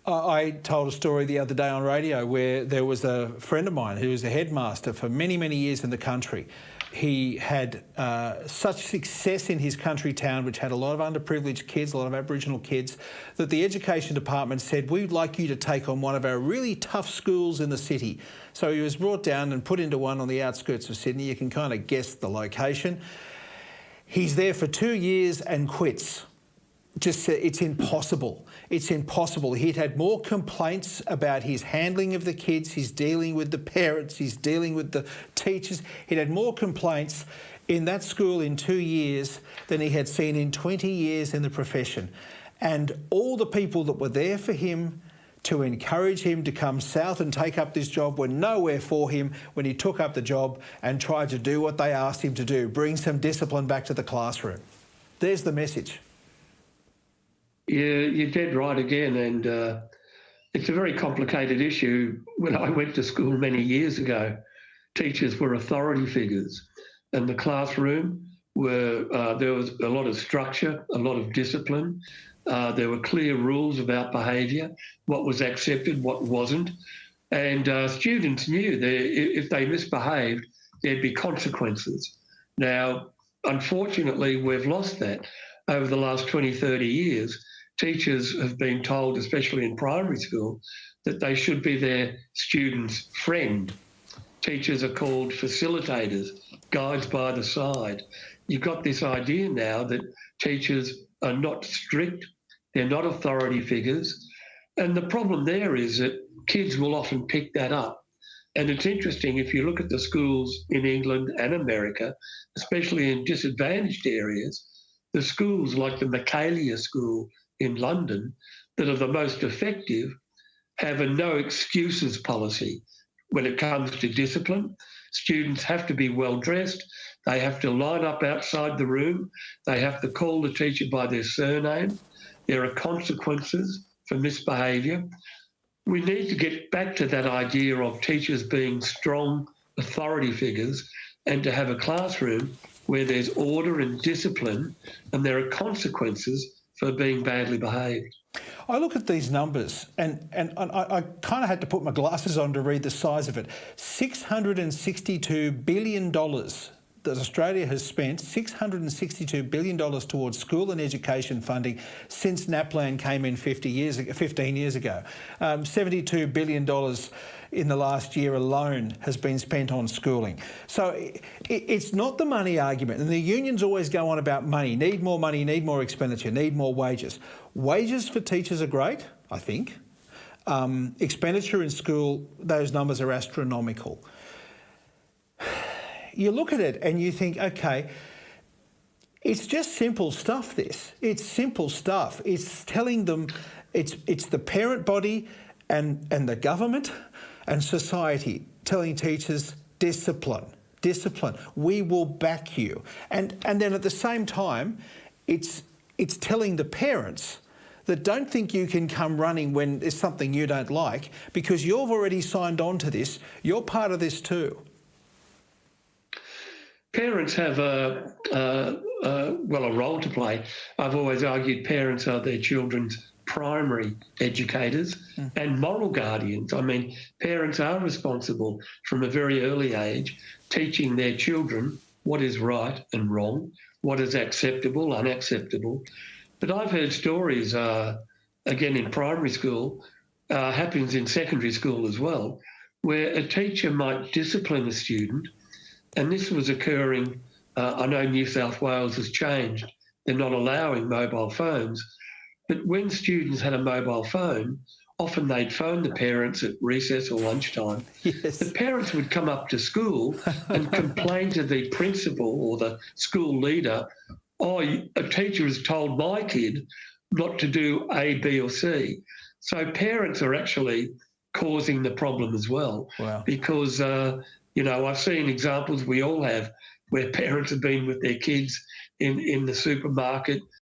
I told a story the other day on radio where there was a friend of mine who was a headmaster for many, many years in the country. He had such success in his country town, which had a lot of underprivileged kids, a lot of Aboriginal kids, that the education department said, we'd like you to take on one of our really tough schools in the city. So he was brought down and put into one on the outskirts of Sydney. You can kind of guess the location. He's there for 2 years and quits. Just it's impossible. It's impossible. He'd had more complaints about his handling of the kids, he's dealing with the parents, he's dealing with the teachers. He'd had more complaints in that school in 2 years than he had seen in 20 years in the profession. And all the people that were there for him to encourage him to come south and take up this job were nowhere for him when he took up the job and tried to do what they asked him to do, bring some discipline back to the classroom. There's the message. Yeah, you're dead right again, and it's a very complicated issue. When I went to school many years ago, teachers were authority figures, and the classroom there was a lot of structure, a lot of discipline. There were clear rules about behaviour, what was accepted, what wasn't, and students knew that if they misbehaved, there'd be consequences. Now, unfortunately, we've lost that. Over the last 20, 30 years, teachers have been told, especially in primary school, that they should be their students' friend. Teachers are called facilitators, guides by the side. You've got this idea now that teachers are not strict, they're not authority figures. And the problem there is that kids will often pick that up. And it's interesting, if you look at the schools in England and America, especially in disadvantaged areas, the schools like the Michaelia School in London that are the most effective have a no excuses policy when it comes to discipline. Students have to be well dressed. They have to line up outside the room. They have to call the teacher by their surname. There are consequences for misbehaviour. We need to get back to that idea of teachers being strong authority figures and to have a classroom where there's order and discipline and there are consequences for being badly behaved. I look at these numbers and I kind of had to put my glasses on to read the size of it. $662 billion that Australia has spent, $662 billion towards school and education funding since NAPLAN came in 15 years ago. $72 billion in the last year alone has been spent on schooling. So it's not the money argument. And the unions always go on about money, need more expenditure, need more wages. Wages for teachers are great, I think. Expenditure in school, those numbers are astronomical. You look at it and you think, okay, it's just simple stuff, this. It's simple stuff. It's telling them, it's the parent body and the government and society telling teachers, discipline. We will back you. And then at the same time, it's telling the parents that don't think you can come running when there's something you don't like because you've already signed on to this. You're part of this too. Parents have a role to play. I've always argued parents are their children's primary educators and moral guardians. I mean, parents are responsible from a very early age, teaching their children what is right and wrong, what is acceptable, unacceptable. But I've heard stories, again in primary school, happens in secondary school as well, where a teacher might discipline a student, and this was occurring, I know New South Wales has changed, they're not allowing mobile phones, but when students had a mobile phone, often they'd phone the parents at recess or lunchtime. Yes. The parents would come up to school and complain to the principal or the school leader, oh, a teacher has told my kid not to do A, B or C. So parents are actually causing the problem as well. Wow. Because, I've seen examples, we all have, where parents have been with their kids in the supermarket